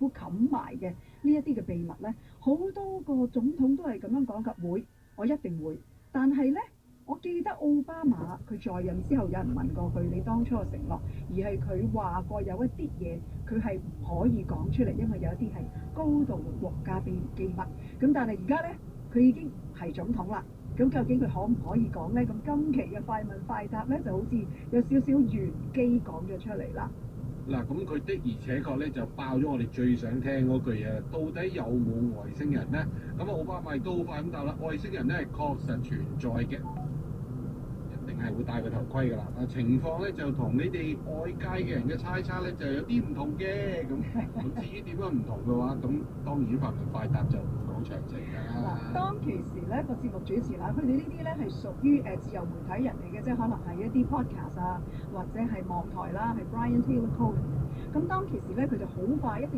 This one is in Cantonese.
府冚埋嘅呢一啲嘅秘密呢，好多個總統都係咁樣講㗎，會，我一定會。但係呢，我記得奧巴馬佢在任之後，有人問過佢你當初嘅承諾，而係佢話過有一啲嘢佢係唔可以講出嚟，因為有一啲係高度國家秘密。咁但係而家呢，佢已經係總統啦。咁究竟佢可唔可以講呢？咁今期嘅快問快答呢，就好似有少少玄機講咗出嚟啦。嗱，咁佢的而且確咧就爆咗我哋最想聽嗰句嘢，到底有冇外星人呢？咁奧巴馬都好快咁答啦，外星人咧係確實存在嘅，一定係會戴個頭盔㗎啦。情況咧就同你哋外界嘅人嘅猜測咧就有啲唔同嘅。咁至於點樣唔同嘅話，咁當然快問快答就唔講詳情㗎嗱，啦。當其時咧個節目主持啦，佢哋呢啲咧係屬於自由媒體人嚟嘅，即係可能係一啲 podcast 啊，或者係網台啦，係 Brian Taylor Cohen 嘅。咁當其時咧，佢就好快一定